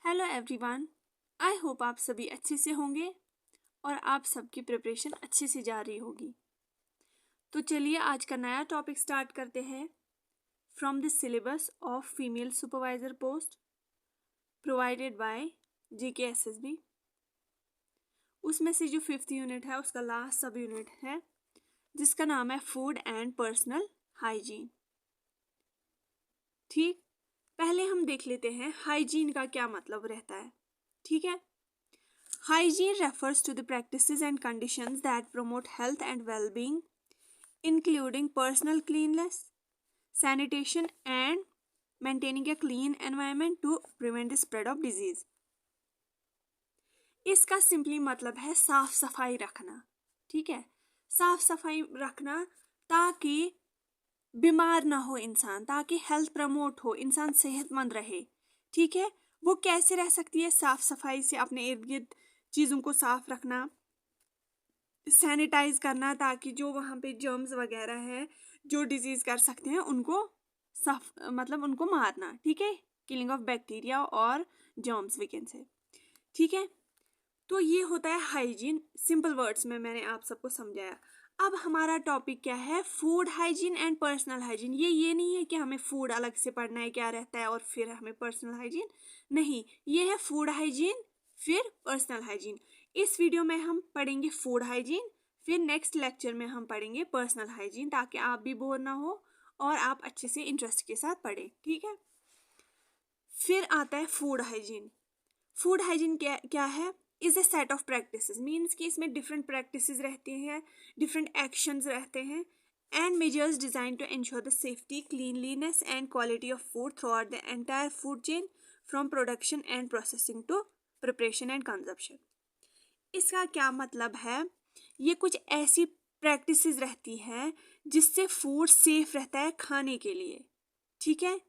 Hello everyone, I hope आप सभी अच्छे से होंगे और आप सबकी प्रिपरेशन अच्छे से जा रही होगी। तो चलिए आज का नया टॉपिक स्टार्ट करते हैं। From the syllabus of female supervisor post provided by GKSSB। उसमें से जो 5th यूनिट है उसका लास्ट सब यूनिट है जिसका नाम है फूड एंड पर्सनल हाइजीन। ठीक, पहले हम देख लेते हैं हाइजीन का क्या मतलब रहता है। ठीक है, hygiene refers to the practices and conditions that promote health and well-being, including personal cleanliness, sanitation, and maintaining a clean environment to prevent the spread of disease. इसका सिंपली मतलब है साफ सफाई रखना। ठीक है, साफ सफाई रखना ताकि बीमार ना हो इंसान, ताकि हेल्थ प्रमोट हो, इंसान सेहतमंद रहे। ठीक है, वो कैसे रह सकती है? साफ सफाई से अपने इर्द गिर्द चीज़ों को साफ रखना, सैनिटाइज करना ताकि जो वहाँ पे जर्म्स वगैरह है जो डिजीज कर सकते हैं उनको साफ मतलब उनको मारना। ठीक है, किलिंग ऑफ बैक्टीरिया और जर्म्स वी कैन से। ठीक है, तो ये होता है हाइजीन। सिंपल वर्ड्स में मैंने आप सबको समझाया। अब हमारा टॉपिक क्या है? Food hygiene and personal hygiene. ये नहीं है कि हमें फूड अलग से पढ़ना है क्या रहता है और फिर हमें पर्सनल हाइजीन, नहीं, ये है फूड हाइजीन फिर पर्सनल हाइजीन। इस वीडियो में हम पढ़ेंगे फूड हाइजीन, फिर नेक्स्ट लेक्चर में हम पढ़ेंगे पर्सनल हाइजीन, ताकि आप भी बोर ना हो और आप अच्छे से इंटरेस्ट के साथ पढ़ें। ठीक है, फिर आता है फूड हाइजीन। फूड हाइजीन क्या है? Is a set of practices, means कि इसमें डिफरेंट प्रैक्टिसेस रहती हैं, डिफरेंट एक्शंस रहते हैं and measures designed to ensure the safety, cleanliness and quality of food throughout the entire food chain from production and processing to preparation and consumption. इसका क्या मतलब है? ये कुछ ऐसी प्रैक्टिसेस रहती है जिससे फूड सेफ रहता है खाने के लिए। ठीक है,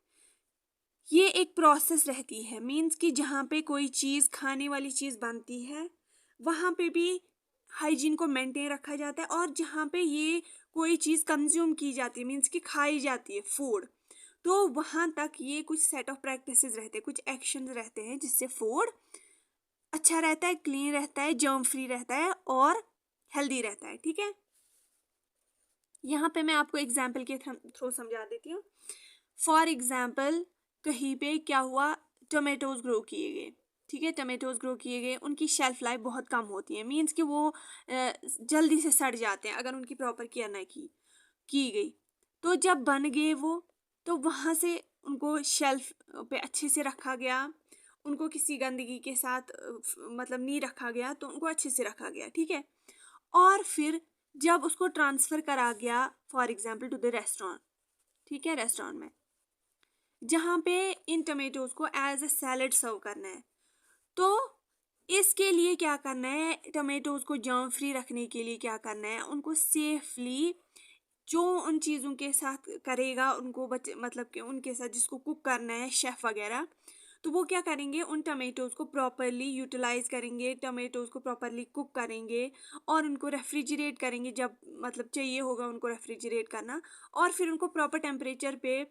ये एक प्रोसेस रहती है, मीन्स कि जहाँ पे कोई चीज़ खाने वाली चीज़ बनती है वहाँ पे भी हाइजीन को मेंटेन रखा जाता है, और जहाँ पे ये कोई चीज़ कंज्यूम की जाती है, मीन्स कि खाई जाती है फूड, तो वहाँ तक ये कुछ सेट ऑफ प्रैक्टिसेस रहते हैं, कुछ एक्शंस रहते हैं जिससे फूड अच्छा रहता है, क्लीन रहता है, जर्म फ्री रहता है और हेल्दी रहता है। ठीक है, यहाँ पे मैं आपको एग्जाम्पल के थ्रू समझा देती हूँ। फॉर एग्जाम्पल, कहीं पे क्या हुआ, टोमेटोज ग्रो किए गए। ठीक है, टोमेटोज ग्रो किए गए, उनकी शेल्फ लाइफ बहुत कम होती है, मीन्स कि वो जल्दी से सड़ जाते हैं अगर उनकी प्रॉपर केयर ना की गई। तो जब बन गए वो, तो वहाँ से उनको शेल्फ पे अच्छे से रखा गया, उनको किसी गंदगी के साथ मतलब नहीं रखा गया, तो उनको अच्छे से रखा गया। ठीक है, और फिर जब उसको ट्रांसफ़र करा गया for example to the restaurant. ठीक है, रेस्टोरेंट में जहाँ पे इन टमेटोज को एज ए सैलड सर्व करना है, तो इसके लिए क्या करना है? टमेटोज को जर्म फ्री रखने के लिए क्या करना है? उनको सेफली जो उन चीज़ों के साथ करेगा, उनको मतलब कि उनके साथ जिसको कुक करना है, शेफ़ वगैरह, तो वो क्या करेंगे? उन टमेटोज़ को प्रॉपरली यूटिलाइज करेंगे, टमेटोज़ को प्रॉपरली कुक करेंगे और उनको रेफ्रिजरेट करेंगे जब मतलब चाहिए होगा उनको रेफ्रिजरेट करना, और फिर उनको प्रॉपर टेम्परेचर पे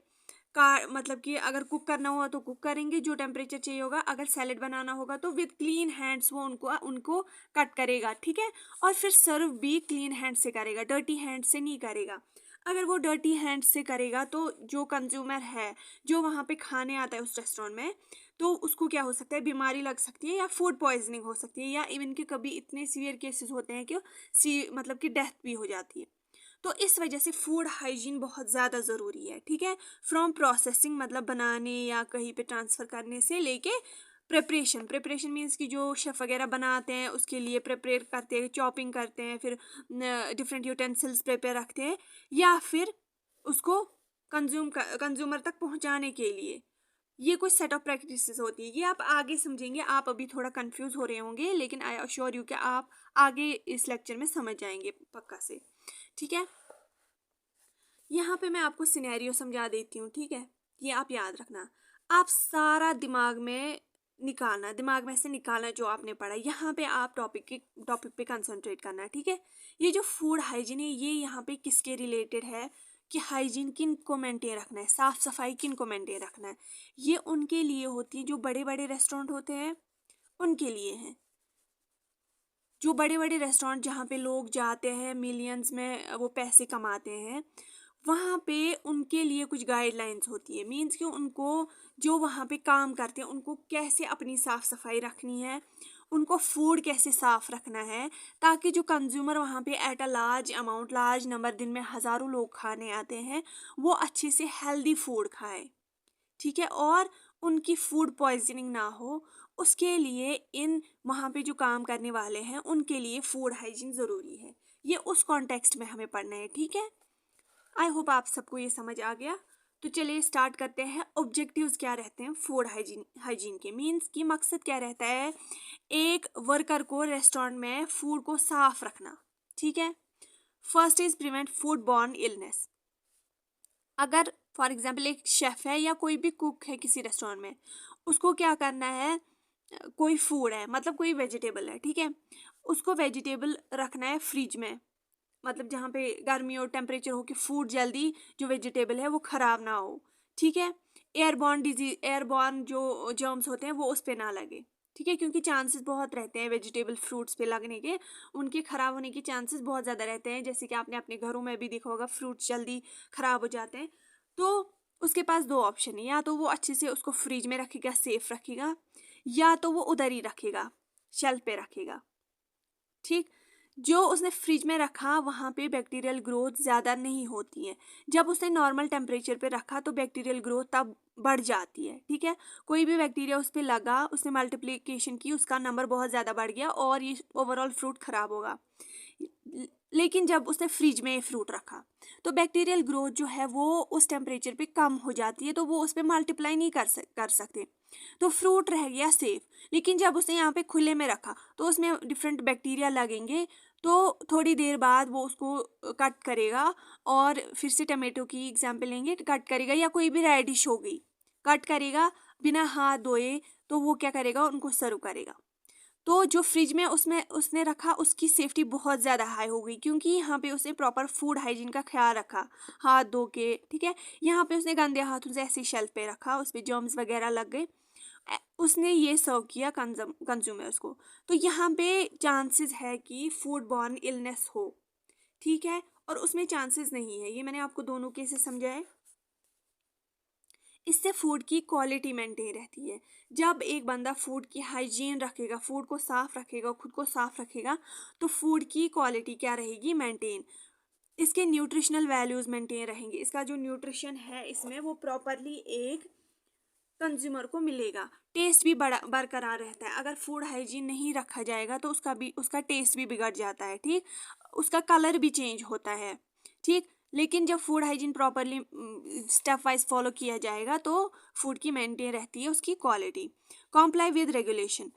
का मतलब कि अगर कुक करना हुआ तो कुक करेंगे जो टेम्परेचर चाहिए होगा, अगर सैलेड बनाना होगा तो विद क्लीन हैंड्स वो उनको कट करेगा। ठीक है, और फिर सर्व भी क्लीन हैंड से करेगा, डर्टी हैंड से नहीं करेगा। अगर वो डर्टी हैंड से करेगा तो जो कंज्यूमर है, जो वहाँ पे खाने आता है उस रेस्टोरेंट में, तो उसको क्या हो सकता है? बीमारी लग सकती है या फूड पॉइजनिंग हो सकती है, या इवन के कभी इतने सीवियर केसेस होते हैं कि मतलब कि डेथ भी हो जाती है। तो इस वजह से फूड हाइजीन बहुत ज़्यादा ज़रूरी है। ठीक है, फ्रॉम प्रोसेसिंग मतलब बनाने या कहीं पे ट्रांसफ़र करने से लेके प्रिपरेशन मीन्स कि जो शेफ़ वगैरह बनाते हैं उसके लिए प्रिपेयर करते हैं, चॉपिंग करते हैं, फिर डिफरेंट यूटेंसिल्स प्रिपेयर रखते हैं, या फिर उसको कंज्यूमर तक पहुंचाने के लिए ये कुछ सेट ऑफ प्रैक्टिसेस होती है। ये आप आगे समझेंगे, आप अभी थोड़ा कंफ्यूज हो रहे होंगे, लेकिन आई अश्योर यू कि आप आगे इस लेक्चर में समझ जाएंगे पक्का से। ठीक है, यहाँ पे मैं आपको सिनेरियो समझा देती हूँ। ठीक है, ये आप याद रखना, आप सारा दिमाग में से निकालना जो आपने पढ़ा। यहाँ पे आप टॉपिक पे कंसंट्रेट करना है। ठीक है, ये जो फूड हाइजीन है ये यहाँ पे किसके रिलेटेड है? कि हाइजीन किन को मेंटेन रखना है, साफ सफाई किन को मेंटेन रखना है, ये उनके लिए होती है जो बड़े बड़े रेस्टोरेंट होते हैं, उनके लिए हैं। जो बड़े बड़े रेस्टोरेंट जहाँ पे लोग जाते हैं, मिलियंस में वो पैसे कमाते हैं, वहाँ पे उनके लिए कुछ गाइडलाइंस होती है। मीन्स कि उनको, जो वहाँ पे काम करते हैं, उनको कैसे अपनी साफ सफाई रखनी है, उनको फूड कैसे साफ रखना है, ताकि जो कंज्यूमर वहाँ पे at a large amount, large number, दिन में हज़ारों लोग खाने आते हैं, वो अच्छे से हेल्दी फूड खाए, ठीक है, और उनकी फूड पॉइजनिंग ना हो। उसके लिए इन वहाँ पे जो काम करने वाले हैं उनके लिए फूड हाइजीन ज़रूरी है। ये उस कॉन्टेक्स्ट में हमें पढ़ना है, ठीक है। आई होप आप सबको ये समझ आ गया। तो चलिए स्टार्ट करते हैं। ऑब्जेक्टिव्स क्या रहते हैं फूड हाइजीन के, मीन्स कि मकसद क्या रहता है एक वर्कर को रेस्टोरेंट में फूड को साफ रखना, ठीक है। First is prevent food borne illness. अगर फॉर एग्जाम्पल एक शेफ है या कोई भी कुक है किसी रेस्टोरेंट में, उसको क्या करना है, कोई फूड है, मतलब कोई वेजिटेबल है, ठीक है, उसको वेजिटेबल रखना है फ्रिज में, मतलब जहाँ पे गर्मी और टेम्परेचर हो कि फूड जल्दी जो वेजिटेबल है वो खराब ना हो, ठीक है। एयरबॉर्न जो जर्म्स होते हैं वो उस पे ना लगे, ठीक है, क्योंकि चांसेस बहुत रहते हैं वेजिटेबल फ्रूट्स पे लगने के, उनके खराब होने के चांसेस बहुत ज़्यादा रहते हैं। जैसे कि आपने अपने घरों में भी देखा होगा, फ्रूट्स जल्दी खराब हो जाते हैं। तो उसके पास दो ऑप्शन है, या तो वो अच्छे से उसको फ्रिज में रखेगा, सेफ रखेगा, या तो वो उधर ही रखेगा, शेल्फ पे रखेगा, ठीक। जो उसने फ्रिज में रखा वहाँ पे बैक्टीरियल ग्रोथ ज़्यादा नहीं होती है। जब उसने नॉर्मल टेम्परेचर पे रखा तो बैक्टीरियल ग्रोथ तब बढ़ जाती है, ठीक है। कोई भी बैक्टीरिया उस पर लगा, उसने मल्टीप्लिकेशन की, उसका नंबर बहुत ज़्यादा बढ़ गया और ये ओवरऑल फ्रूट खराब होगा। लेकिन जब उसने फ्रिज में फ्रूट रखा तो बैक्टीरियल ग्रोथ जो है वो उस टेम्परेचर पे कम हो जाती है, तो वो उस पर मल्टीप्लाई नहीं कर सकते, तो फ्रूट रह गया सेफ। लेकिन जब उसने यहाँ पे खुले में रखा तो उसमें डिफरेंट बैक्टीरिया लगेंगे, तो थोड़ी देर बाद वो उसको कट करेगा, और फिर से टमाटो की एग्जाम्पल लेंगे, कट करेगा, या कोई भी रेडिश हो गई, कट करेगा बिना हाथ धोए, तो वो क्या करेगा, उनको सर्व करेगा। तो जो फ्रिज में उसमें उसने रखा उसकी सेफ्टी बहुत ज़्यादा हाई हो गई, क्योंकि यहाँ पे उसने प्रॉपर फूड हाइजीन का ख्याल रखा, हाथ धो के, ठीक है। यहाँ पे उसने गंदे हाथों से ऐसे शेल्फ पे रखा, उस पर जर्म्स वगैरह लग गए, उसने ये सर्व किया कंज्यूमर्स को, तो यहाँ पे चांसेस है कि फूड बॉर्न इलनेस हो, ठीक है, और उसमें चांसेस नहीं है। ये मैंने आपको दोनों केसेस समझाए। इससे फूड की क्वालिटी मेंटेन रहती है। जब एक बंदा फूड की हाइजीन रखेगा, फूड को साफ रखेगा, खुद को साफ रखेगा, तो फूड की क्वालिटी क्या रहेगी, मेंटेन। इसके न्यूट्रिशनल वैल्यूज मेंटेन रहेंगे, इसका जो न्यूट्रिशन है इसमें वो प्रॉपरली एक कंज्यूमर को मिलेगा। टेस्ट भी बरकरार रहता है। अगर फूड हाइजीन नहीं रखा जाएगा तो उसका टेस्ट भी बिगड़ जाता है, ठीक, उसका कलर भी चेंज होता है, ठीक। लेकिन जब food hygiene properly step wise follow किया जाएगा तो फूड की मेंटेन रहती है उसकी quality. Comply with regulation,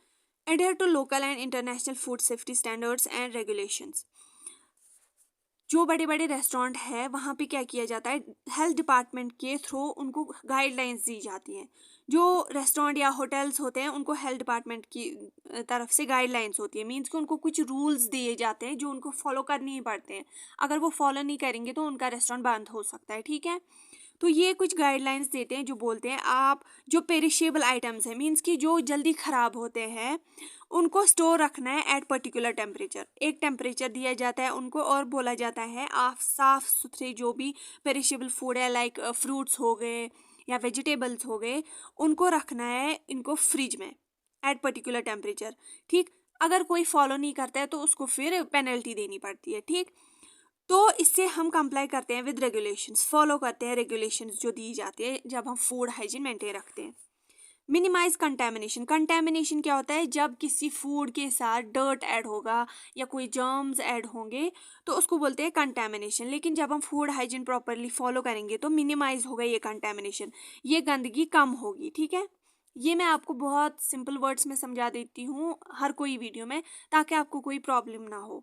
adhere to local and international food safety standards and regulations. जो बड़े बड़े रेस्टोरेंट है वहाँ पे क्या किया जाता है, हेल्थ डिपार्टमेंट के थ्रू उनको गाइडलाइंस दी जाती हैं। जो रेस्टोरेंट या होटल्स होते हैं उनको हेल्थ डिपार्टमेंट की तरफ से गाइडलाइंस होती है, मीन्स कि उनको कुछ रूल्स दिए जाते हैं जो उनको फॉलो करने ही पड़ते हैं। अगर वो फॉलो नहीं करेंगे तो उनका रेस्टोरेंट बंद हो सकता है, ठीक है। तो ये कुछ गाइडलाइंस देते हैं जो बोलते हैं आप जो पेरिशेबल आइटम्स हैं, मीन्स कि जो जल्दी ख़राब होते हैं, उनको स्टोर रखना है एट पर्टिकुलर टेम्परेचर। एक टेम्परेचर दिया जाता है उनको और बोला जाता है आप साफ़ सुथरे जो भी पेरिशेबल फूड है, लाइक फ्रूट्स हो गए या वेजिटेबल्स हो गए, उनको रखना है इनको फ्रिज में एट पर्टिकुलर टेम्परेचर, ठीक। अगर कोई फॉलो नहीं करता है तो उसको फिर पेनल्टी देनी पड़ती है, ठीक। तो इससे हम कंप्लाई करते हैं विद रेगुलेशंस, फॉलो करते हैं रेगुलेशंस जो दी जाती है जब हम फूड हाइजीन मेंटेन रखते हैं। मिनिमाइज कंटेमिनेशन, कंटेमिनेशन क्या होता है, जब किसी फूड के साथ डर्ट ऐड होगा या कोई जर्म्स ऐड होंगे तो उसको बोलते हैं कंटेमिनेशन। लेकिन जब हम फूड हाइजीन प्रॉपरली फॉलो करेंगे तो मिनिमाइज होगा ये कंटेमिनेशन, ये गंदगी कम होगी, ठीक है। ये मैं आपको बहुत सिंपल वर्ड्स में समझा देती हूँ हर कोई वीडियो में, ताकि आपको कोई प्रॉब्लम ना हो।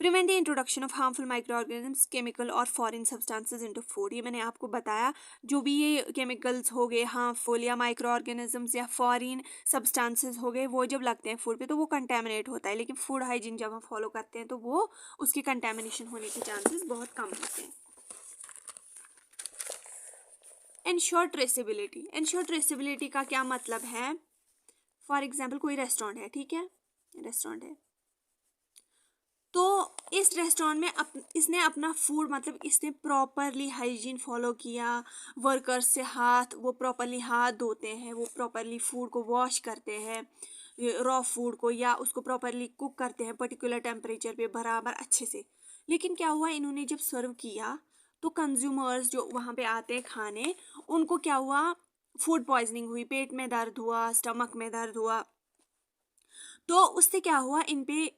Prevent the introduction of harmful micro organisms, chemical और फॉरेन सब्सटेंसेज इनटू फूड। ये मैंने आपको बताया, जो भी ये केमिकल्स हो गए हार्मफुल या माइक्रो ऑर्गेनिजम्स या फॉरेन सब्सटेंसेज हो गए, वो जब लगते हैं फूड पे तो वो कंटेमिनेट होता है। लेकिन फूड हाइजीन जब हम फॉलो करते हैं तो वो उसके कंटेमिनेशन होने के चांसेस बहुत कम होते हैं। Ensure traceability. एंश्योर ट्रेसेबिलिटी का क्या मतलब है? फॉर एग्जाम्पल कोई रेस्टोरेंट है, ठीक है, रेस्टोरेंट है, तो इस रेस्टोरेंट में इसने अपना फूड मतलब इसने प्रॉपरली हाइजीन फॉलो किया, वर्कर्स से हाथ वो प्रॉपरली हाथ धोते हैं, वो प्रॉपरली फूड को वॉश करते हैं, रॉ फूड को, या उसको प्रॉपरली कुक करते हैं पर्टिकुलर टेम्परेचर पे बराबर अच्छे से। लेकिन क्या हुआ, इन्होंने जब सर्व किया तो कंज्यूमर्स जो वहाँ पे आते हैं खाने, उनको क्या हुआ, फूड पॉइजनिंग हुई, पेट में दर्द हुआ, स्टमक में दर्द हुआ। तो उससे क्या हुआ, इन पे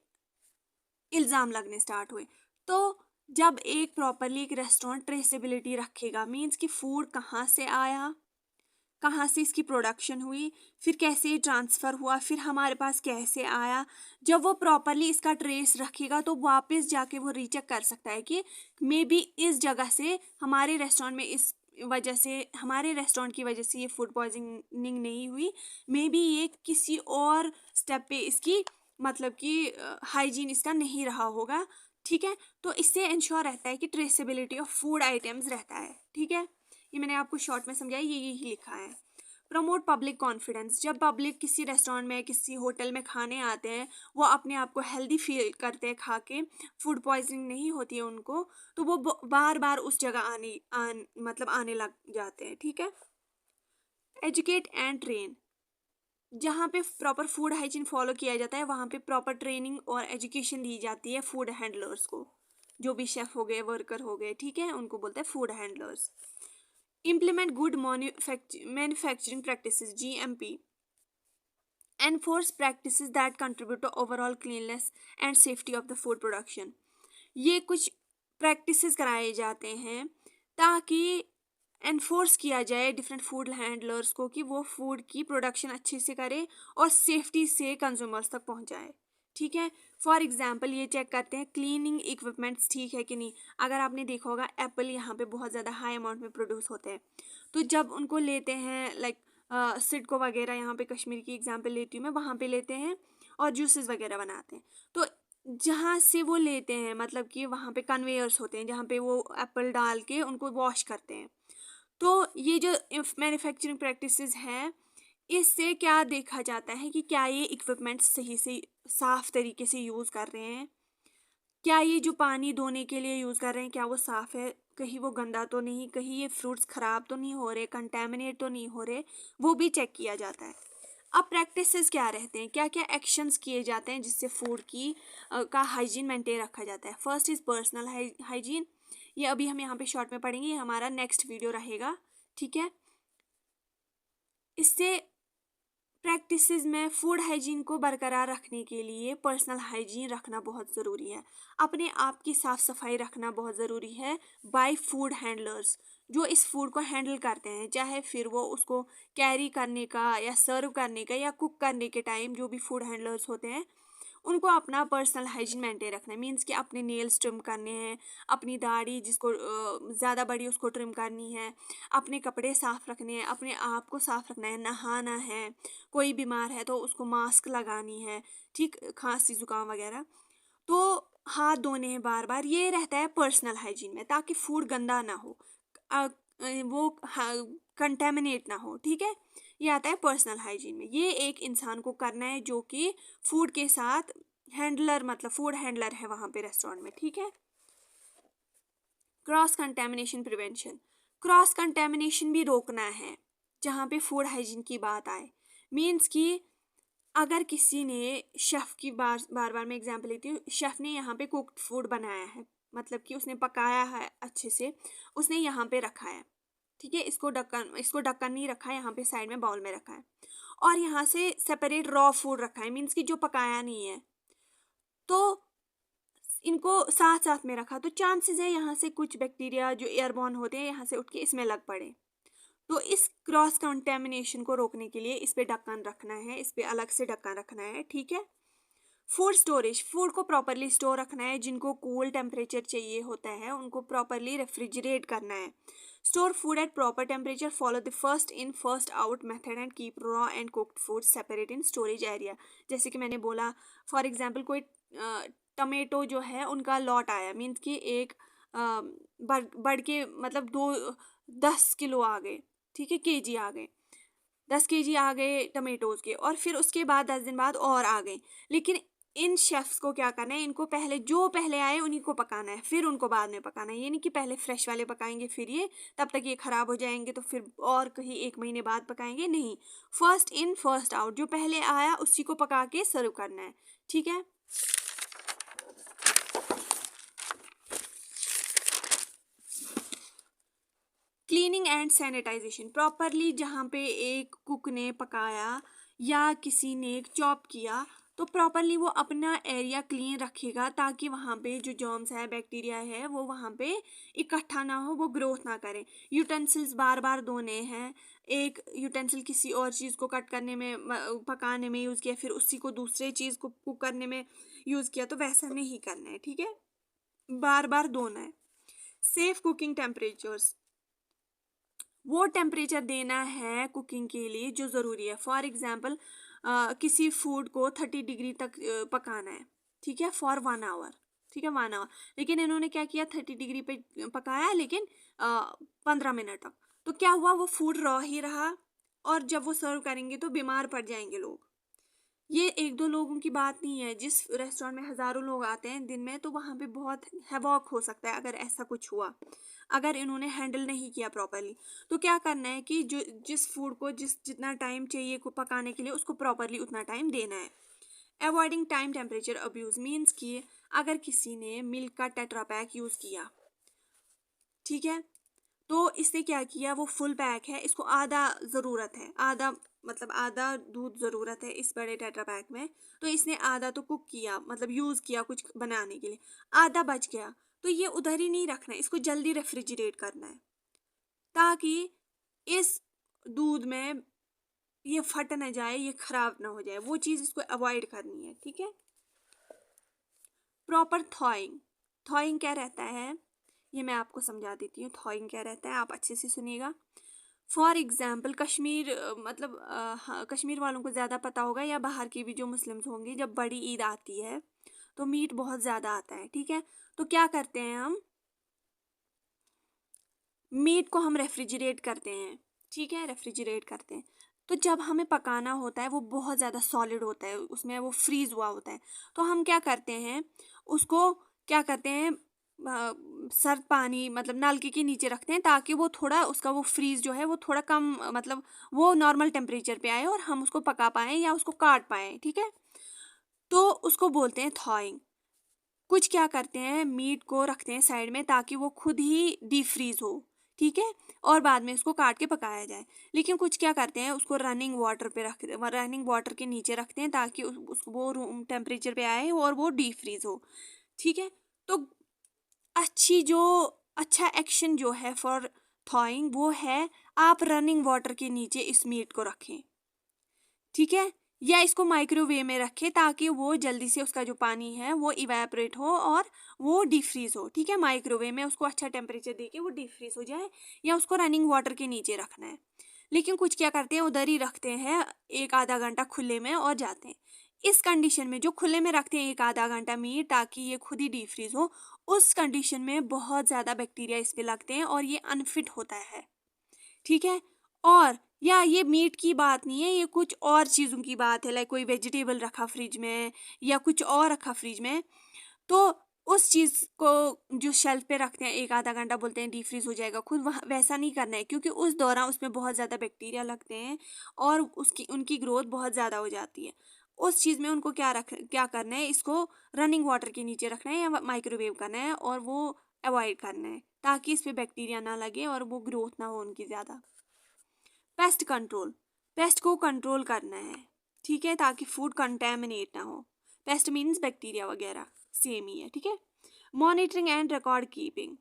इल्ज़ाम लगने स्टार्ट हुए। तो जब एक प्रॉपरली एक रेस्टोरेंट ट्रेसेबिलिटी रखेगा, मीन्स कि फूड कहाँ से आया, कहाँ से इसकी प्रोडक्शन हुई, फिर कैसे ये ट्रांसफ़र हुआ, फिर हमारे पास कैसे आया, जब वो प्रॉपरली इसका ट्रेस रखेगा तो वापस जाके वो रीचेक कर सकता है कि मे बी इस जगह से हमारे रेस्टोरेंट में इस वजह से, हमारे रेस्टोरेंट की वजह से ये फूड पॉइजनिंग नहीं हुई, मे बी ये किसी और स्टेप पे इसकी मतलब कि हाइजीन इसका नहीं रहा होगा, ठीक है। तो इससे इंश्योर रहता है कि ट्रेसेबिलिटी ऑफ फूड आइटम्स रहता है, ठीक है। ये मैंने आपको शॉर्ट में समझाया, ये यही लिखा है। Promote public confidence. जब पब्लिक किसी रेस्टोरेंट में, किसी होटल में खाने आते हैं, वो अपने आप को हेल्दी फील करते हैं खा के, फूड पॉइजनिंग नहीं होती है उनको, तो वो बार बार उस जगह मतलब आने लग जाते हैं, ठीक है। Educate and train. जहाँ पे प्रॉपर फूड हाइजीन फॉलो किया जाता है वहाँ पे प्रॉपर ट्रेनिंग और एजुकेशन दी जाती है फूड हैंडलर्स को, जो भी शेफ हो गए, वर्कर हो गए, ठीक है, उनको बोलते हैं food handlers. Implement good manufacturing practices GMP। Enforce practices that contribute to overall cleanness and safety of the food production. ये कुछ प्रैक्टिसेस कराए जाते हैं ताकि एनफोर्स किया जाए डिफरेंट फूड हैंडलर्स को कि वो फूड की प्रोडक्शन अच्छे से करे और सेफ्टी से कंज्यूमर्स तक पहुंचाए, ठीक है। फॉर एग्जांपल ये चेक करते हैं क्लीनिंग इक्विपमेंट्स ठीक है कि नहीं। अगर आपने देखा होगा एप्पल यहाँ पे बहुत ज़्यादा हाई अमाउंट में प्रोड्यूस होते हैं, तो जब उनको लेते हैं लाइक सिडको वगैरह, यहाँ पे कश्मीर की एग्जांपल लेती हूँ मैं, वहाँ पे लेते हैं और जूसेस वगैरह बनाते हैं, तो जहाँ से वो लेते हैं मतलब कि वहाँ पे कन्वेयर्स होते हैं जहाँ पे वो एप्पल डाल के उनको वॉश करते हैं। तो ये जो मैन्युफैक्चरिंग प्रैक्टिसेस हैं, इससे क्या देखा जाता है कि क्या ये इक्विपमेंट्स सही से साफ तरीके से यूज़ कर रहे हैं, क्या ये जो पानी धोने के लिए यूज़ कर रहे हैं क्या वो साफ़ है, कहीं वो गंदा तो नहीं, कहीं ये फ्रूट्स ख़राब तो नहीं हो रहे, कंटेमिनेट तो नहीं हो रहे, वो भी चेक किया जाता है। अब प्रैक्टिसेस क्या रहते हैं, क्या क्या एक्शंस किए जाते हैं जिससे फूड की का हाइजीन मेंटेन रखा जाता है। First is personal hygiene. ये अभी हम यहाँ पे शॉर्ट में पढ़ेंगे, ये हमारा नेक्स्ट वीडियो रहेगा, ठीक है। इससे प्रैक्टिसेस में फूड हाइजीन को बरकरार रखने के लिए पर्सनल हाइजीन रखना बहुत ज़रूरी है, अपने आप की साफ़ सफाई रखना बहुत ज़रूरी है बाय फूड हैंडलर्स जो इस फूड को हैंडल करते हैं, चाहे फिर वो उसको कैरी करने का या सर्व करने का या कुक करने के टाइम जो भी फूड हैंडलर्स होते हैं उनको अपना पर्सनल हाइजीन मेंटेन रखना है। मीन्स कि अपने नेल्स ट्रिम करने हैं, अपनी दाढ़ी जिसको ज़्यादा बड़ी उसको ट्रिम करनी है, अपने कपड़े साफ़ रखने हैं, अपने आप को साफ़ रखना है, नहाना है, कोई बीमार है तो उसको मास्क लगानी है, ठीक, खांसी जुकाम वगैरह, तो हाथ धोने हैं बार बार। ये रहता है पर्सनल हाइजीन में, ताकि फूड गंदा ना हो, वो कंटेमिनेट ना हो, ठीक है। ये आता है पर्सनल हाइजीन में। ये एक इंसान को करना है जो कि फूड के साथ हैंडलर मतलब फूड हैंडलर है वहाँ पे रेस्टोरेंट में, ठीक है। Cross contamination prevention. Cross contamination भी रोकना है जहाँ पे फूड हाइजीन की बात आए। मीन्स कि अगर किसी ने शेफ़ की बार मैं एग्जांपल लेती हूँ, शेफ़ ने यहाँ पे कुक्ड फूड बनाया है, मतलब कि उसने पकाया है अच्छे से, उसने यहाँ पे रखा है, ठीक है, इसको ढक्कन नहीं रखा है, यहाँ पे साइड में बाउल में रखा है, और यहाँ से सेपरेट रॉ फूड रखा है, मीन्स कि जो पकाया नहीं है, तो इनको साथ साथ में रखा, तो चांसेस है यहाँ से कुछ बैक्टीरिया जो एयरबॉर्न होते हैं यहाँ से उठ के इसमें लग पड़े। तो इस क्रॉस कंटेमिनेशन को रोकने के लिए इस पे ढक्कन रखना है, इस पे अलग से ढक्कन रखना है, ठीक है। Food storage. फूड को प्रॉपरली स्टोर रखना है, जिनको कूल टेम्परेचर चाहिए होता है उनको प्रॉपरली रेफ्रिजरेट करना है। Store food at proper temperature, follow the first in first out method and keep raw and cooked food separate in storage area. जैसे कि मैंने बोला, फॉर एग्जाम्पल कोई टमेटो जो है उनका लॉट आया, मीन्स कि एक बढ़ के मतलब 10 किलो आ गए, ठीक है, केजी आ गए, 10 kg आ गए टमेटोज के, और फिर उसके बाद 10 दिन बाद और आ गए। लेकिन इन शेफ्स को क्या करना है, इनको पहले जो पहले आए उन्हीं को पकाना है, फिर उनको बाद में पकाना है। ये नहीं कि पहले फ्रेश वाले पकाएंगे फिर ये, तब तक ये खराब हो जाएंगे तो फिर और कहीं 1 महीने बाद पकाएंगे, नहीं। फर्स्ट इन फर्स्ट आउट, जो पहले आया उसी को पका के सर्व करना है, ठीक है। क्लीनिंग एंड सैनिटाइजेशन, प्रॉपरली जहाँ पे एक कुक ने पकाया या किसी ने चॉप किया तो प्रॉपरली वो अपना एरिया क्लीन रखेगा, ताकि वहाँ पे जो जर्म्स है, बैक्टीरिया है, वो वहाँ पे इकट्ठा ना हो, वो ग्रोथ ना करें। यूटेंसिल्स बार बार धोने हैं, एक यूटेंसिल किसी और चीज़ को कट करने में, पकाने में यूज़ किया, फिर उसी को दूसरे चीज़ को कुक करने में यूज़ किया, तो वैसा नहीं करना है, ठीक है, बार बार धोना है। सेफ कुकिंग टेम्परेचर्स, वो टेम्परेचर देना है कुकिंग के लिए जो ज़रूरी है। फॉर एग्जाम्पल किसी फूड को 30 डिग्री तक पकाना है, ठीक है, फॉर 1 आवर, ठीक है, 1 आवर। लेकिन इन्होंने क्या किया, 30 डिग्री पे पकाया, लेकिन 15 मिनट तक। तो क्या हुआ, वो फूड रॉ ही रहा, और जब वो सर्व करेंगे तो बीमार पड़ जाएंगे लोग। ये 1-2 लोगों की बात नहीं है, जिस रेस्टोरेंट में हज़ारों लोग आते हैं दिन में, तो वहाँ पे बहुत हैवॉक हो सकता है अगर ऐसा कुछ हुआ, अगर इन्होंने हैंडल नहीं किया प्रॉपरली। तो क्या करना है कि जो जिस फूड को जितना टाइम चाहिए को पकाने के लिए, उसको प्रॉपरली उतना टाइम देना है। Avoiding time temperature abuse means कि अगर किसी ने मिल्क का टेट्रा पैक यूज़ किया, ठीक है, तो इसने क्या किया, वो फुल पैक है, इसको आधा ज़रूरत है, आधा मतलब आधा दूध ज़रूरत है इस बड़े टेट्रा पैक में, तो इसने आधा तो कुक किया, मतलब यूज़ किया कुछ बनाने के लिए, आधा बच गया, तो ये उधर ही नहीं रखना है, इसको जल्दी रेफ्रिजरेट करना है, ताकि इस दूध में ये फट ना जाए, ये खराब ना हो जाए, वो चीज़ इसको अवॉइड करनी है, ठीक है। प्रॉपर थॉइंग, थॉइंग क्या रहता है ये मैं आपको समझा देती हूँ। थॉइंग क्या रहता है, आप अच्छे से सुनिएगा। फॉर एग्जाम्पल कश्मीर, मतलब हाँ, कश्मीर वालों को ज़्यादा पता होगा, या बाहर के भी जो मुस्लिम्स होंगे, जब बड़ी ईद आती है तो मीट बहुत ज़्यादा आता है, ठीक है। तो क्या करते हैं, हम मीट को हम रेफ्रिजरेट करते हैं, ठीक है, रेफ्रिजरेट करते हैं। तो जब हमें पकाना होता है वो बहुत ज़्यादा सॉलिड होता है, उसमें वो फ्रीज हुआ होता है, तो हम क्या करते हैं, उसको क्या करते हैं, सर्द पानी मतलब नलके के नीचे रखते हैं, ताकि वो थोड़ा उसका वो फ्रीज जो है वो थोड़ा कम, मतलब वो नॉर्मल टेम्परेचर पे आए और हम उसको पका पाएँ या उसको काट पाएँ, ठीक है। तो उसको बोलते हैं थॉइंग। कुछ क्या करते हैं, मीट को रखते हैं साइड में, ताकि वो खुद ही डीप फ्रीज हो, ठीक है, और बाद में उसको काट के पकाया जाए। लेकिन कुछ क्या करते हैं, उसको रनिंग वाटर पे रनिंग वाटर के नीचे रखते हैं, ताकि वो रूम टेम्परेचर पे आए और वो डीप फ्रीज हो, ठीक है। तो जो अच्छा एक्शन जो है फॉर थॉइंग, वो है आप रनिंग वाटर के नीचे इस मीट को रखें, ठीक है, या इसको माइक्रोवेव में रखें, ताकि वो जल्दी से उसका जो पानी है वो इवेपोरेट हो और वो डीफ्रीज हो, ठीक है। माइक्रोवेव में उसको अच्छा टेम्परेचर देके वो डीफ्रीज हो जाए, या उसको रनिंग वाटर के नीचे रखना है। लेकिन कुछ क्या करते हैं, उधर ही रखते हैं 1-आधा घंटा खुले में और जाते हैं। इस कंडीशन में जो खुले में रखते हैं 1-आधा घंटा मीट, ताकि ये खुद ही डीफ्रीज हो, उस कंडीशन में बहुत ज़्यादा बैक्टीरिया इस पे लगते हैं और ये अनफिट होता है, ठीक है। और या ये मीट की बात नहीं है, ये कुछ और चीज़ों की बात है, लाइक कोई वेजिटेबल रखा फ्रिज में या कुछ और रखा फ्रिज में, तो उस चीज़ को जो शेल्फ पे रखते हैं 1-आधा घंटा, बोलते हैं डीप फ्रीज हो जाएगा खुद, वहाँ वैसा नहीं करना है, क्योंकि उस दौरान उसमें बहुत ज़्यादा बैक्टीरिया लगते हैं और उनकी ग्रोथ बहुत ज़्यादा हो जाती है। उस चीज़ में उनको क्या करना है, इसको रनिंग वाटर के नीचे रखना है या माइक्रोवेव करना है, और वो अवॉइड करना है, ताकि इस पे बैक्टीरिया ना लगे और वो ग्रोथ ना हो उनकी ज़्यादा। पेस्ट कंट्रोल, पेस्ट को कंट्रोल करना है, ठीक है, ताकि फूड कंटेमिनेट ना हो। पेस्ट मीन्स बैक्टीरिया वगैरह, सेम ही है, ठीक है। Monitoring and record keeping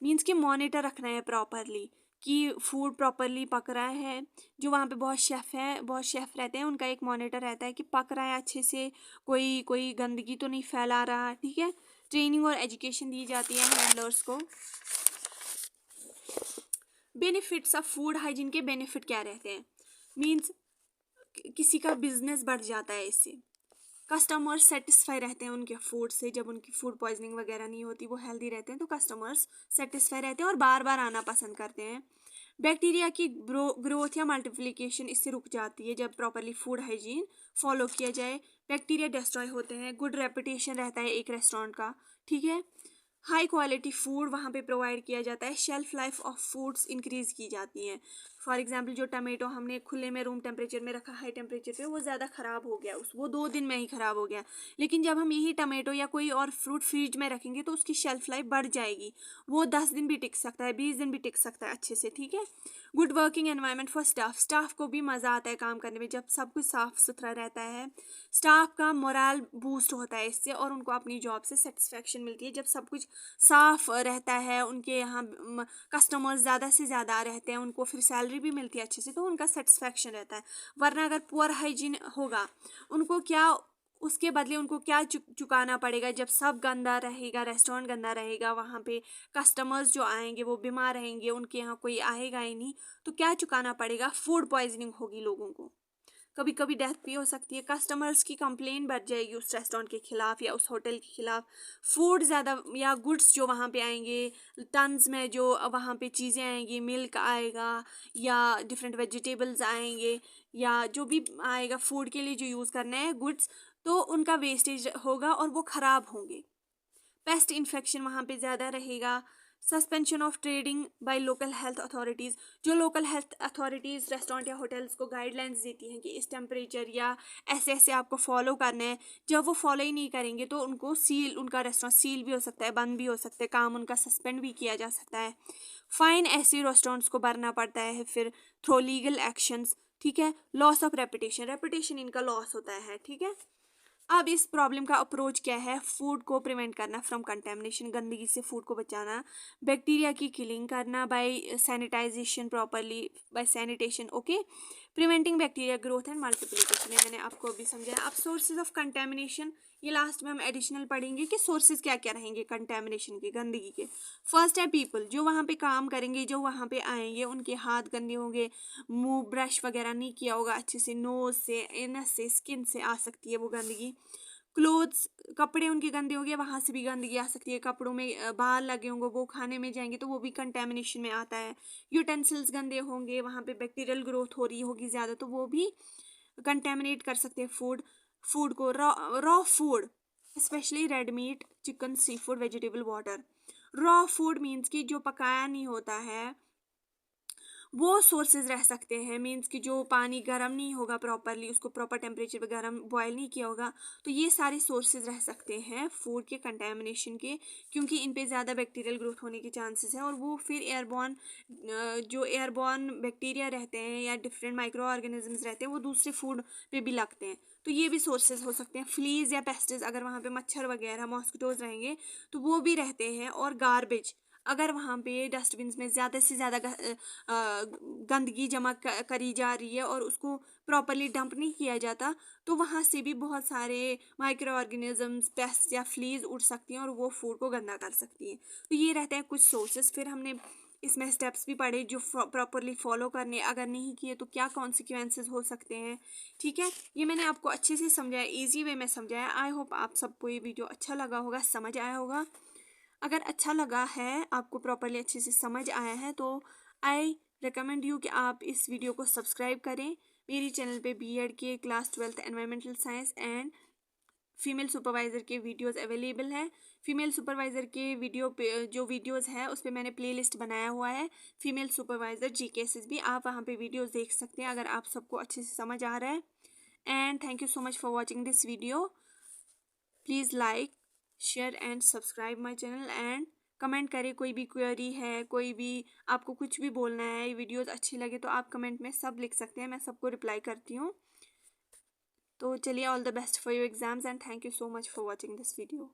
means कि मॉनिटर रखना है प्रॉपरली कि फूड प्रॉपरली पक रहा है। जो वहाँ पे बहुत शेफ़ रहते हैं, उनका एक मॉनिटर रहता है कि पक रहा है अच्छे से, कोई कोई गंदगी तो नहीं फैला रहा, ठीक है। ट्रेनिंग और एजुकेशन दी जाती है हैंडलर्स को। बेनिफिट्स ऑफ फूड हाइजीन के बेनिफिट क्या रहते हैं, मीन्स किसी का बिजनेस बढ़ जाता है इससे, कस्टमर्स सेटिस्फाई रहते हैं उनके फूड से, जब उनकी फूड पॉइजनिंग वगैरह नहीं होती, वो हेल्दी रहते हैं, तो कस्टमर्स सेटिस्फाई रहते हैं और बार बार आना पसंद करते हैं। बैक्टीरिया की ग्रोथ या मल्टीप्लिकेशन इससे रुक जाती है जब प्रॉपरली फूड हाइजीन फॉलो किया जाए। बैक्टीरिया डिस्ट्रॉय होते हैं, गुड रेपुटेशन रहता है एक रेस्टोरेंट का, ठीक है। हाई क्वालिटी फूड वहाँ पे प्रोवाइड किया जाता है, shelf life of foods increase की जाती हैं। फॉर एग्जांपल जो टमाटो हमने खुले में रूम टेम्परेचर में रखा, हाई टेम्परेचर पे, वो ज़्यादा ख़राब हो गया, वो 2 दिन में ही ख़राब हो गया। लेकिन जब हम यही टमाटो या कोई और फ्रूट फ्रिज में रखेंगे तो उसकी शेल्फ लाइफ बढ़ जाएगी, वो 10 दिन भी टिक सकता है, 20 दिन भी टिक सकता है अच्छे से, ठीक है। Good working environment for staff को भी मज़ा आता है काम करने में जब सब कुछ साफ सुथरा रहता है। स्टाफ का मोरल बूस्ट होता है इससे, और उनको अपनी जॉब से सेटिस्फेक्शन मिलती है जब सब कुछ साफ रहता है। उनके यहाँ कस्टमर्स ज़्यादा से ज़्यादा रहते हैं, उनको फिर सैलरी भी मिलती है अच्छे से, तो उनका सेटिस्फेक्शन रहता है। वरना अगर पुअर हाइजीन होगा, उनको क्या, उसके बदले उनको क्या चुकाना पड़ेगा जब सब गंदा रहेगा, रेस्टोरेंट गंदा रहेगा, वहाँ पे कस्टमर्स जो आएंगे वो बीमार रहेंगे, उनके यहाँ कोई आएगा ही नहीं, तो क्या चुकाना पड़ेगा? फूड पॉइजनिंग होगी लोगों को, कभी कभी डेथ भी हो सकती है, कस्टमर्स की कंप्लेन बढ़ जाएगी उस रेस्टोरेंट के खिलाफ या उस होटल के खिलाफ। फूड ज़्यादा या गुड्स जो वहाँ पे आएंगे, टन्स में जो वहाँ पे चीज़ें आएंगी, मिल्क आएगा या डिफरेंट वेजिटेबल्स आएंगे या जो भी आएगा फूड के लिए जो यूज़ करना है गुड्स, तो उनका वेस्टेज होगा और वो ख़राब होंगे। पेस्ट इन्फेक्शन वहाँ पे ज़्यादा रहेगा। Suspension of trading by local health authorities, जो लोकल हेल्थ अथॉरिटीज़ रेस्टोरेंट या होटल्स को गाइडलाइंस देती हैं कि इस टेम्परेचर या ऐसे ऐसे आपको फॉलो करना है, जब वो फॉलो ही नहीं करेंगे तो उनको सील, उनका रेस्टोरेंट सील भी हो सकता है, बंद भी हो सकता है, काम उनका सस्पेंड भी किया जा सकता है। फाइन ऐसे रेस्टोरेंट्स को भरना पड़ता है फिर थ्रू लीगल एक्शंस, ठीक है। लॉस ऑफ रेपुटेशन इनका लॉस होता है, ठीक है। अब इस प्रॉब्लम का अप्रोच क्या है? फूड को प्रिवेंट करना फ्रॉम कंटेमिनेशन, गंदगी से फूड को बचाना, बैक्टीरिया की किलिंग करना by sanitization, properly by sanitation, okay, preventing bacteria growth and multiplication, ये मैंने आपको अभी समझाया। अब सोर्सेज ऑफ कंटेमिनेशन, ये लास्ट में हम एडिशनल पढ़ेंगे कि सोर्सेज क्या क्या रहेंगे कंटेमिनेशन के, गंदगी के। फर्स्ट है पीपल, जो वहाँ पे काम करेंगे, जो वहाँ पे आएंगे, उनके हाथ गंदे होंगे, मुंह ब्रश वगैरह नहीं किया होगा अच्छे से, नोज से, एनस से, स्किन से आ सकती है वो गंदगी। क्लोथ्स, कपड़े उनके गंदे हो गए, वहाँ से भी गंदगी आ सकती है। कपड़ों में बाल लगे होंगे, वो खाने में जाएंगे तो वो भी कंटेमिनेशन में आता है। यूटेंसिल्स गंदे होंगे, वहाँ पे बैक्टीरियल ग्रोथ हो रही होगी ज़्यादा, तो वो भी कंटेमिनेट कर सकते हैं फूड को। Raw food, specially red meat, chicken, sea food, vegetable, water. Raw food means कि जो पकाया नहीं होता है, वो सोर्सेज रह सकते हैं। मीन्स कि जो पानी गर्म नहीं होगा प्रॉपरली, उसको प्रॉपर टेम्परेचर पे गर्म बॉयल नहीं किया होगा, तो ये सारे सोर्सेज रह सकते हैं फूड के कंटेमिनेशन के, क्योंकि इन पे ज़्यादा बैक्टीरियल ग्रोथ होने के चांसेस हैं, और वो फिर एयरबॉर्न बैक्टीरिया रहते हैं या डिफरेंट माइक्रो ऑर्गेनिजम्स रहते हैं, वो दूसरे फूड पे भी लगते हैं, तो ये भी सोर्सेज हो सकते हैं। फ्लीज या पेस्टिस, अगर वहाँ पे मच्छर वगैरह मॉस्किटोज रहेंगे तो वो भी रहते हैं। और गार्बेज, अगर वहाँ पे डस्टबिन में ज़्यादा से ज़्यादा गंदगी जमा करी जा रही है और उसको प्रॉपरली डंप नहीं किया जाता, तो वहाँ से भी बहुत सारे माइक्रो ऑर्गेनिजम्स, पेस्ट या फ्लीज उड़ सकती हैं और वो फूड को गंदा कर सकती हैं। तो ये रहते हैं कुछ सोर्सेस। फिर हमने इसमें स्टेप्स भी पढ़े जो प्रॉपरली फॉलो करने, अगर नहीं किए तो क्या कॉन्सिक्वेंसेस हो सकते हैं, ठीक है। ये मैंने आपको अच्छे से समझाया, ईजी वे में समझाया। आई होप आप सबको ये वीडियो अच्छा लगा होगा, समझ आया होगा। अगर अच्छा लगा है, आपको प्रॉपरली अच्छे से समझ आया है, तो आई रिकमेंड यू कि आप इस वीडियो को सब्सक्राइब करें। मेरी चैनल पे बीएड के class 12th environmental science and female supervisor के वीडियोस अवेलेबल है। फीमेल सुपरवाइज़र के वीडियो पे जो वीडियोस है उस पर मैंने प्लेलिस्ट बनाया हुआ है, फीमेल सुपरवाइज़र जीकेसेस भी, आप वहाँ पे वीडियोस देख सकते हैं अगर आप सबको अच्छे से समझ आ रहा है। And thank you so much for watching this video. Please like, share and subscribe my channel and comment करें। कोई भी क्वेरी है, कोई भी आपको कुछ भी बोलना है, वीडियोस अच्छी लगे तो आप कमेंट में सब लिख सकते हैं, मैं सबको रिप्लाई करती हूँ। तो चलिए, all the best for your exams and thank you so much for watching this video.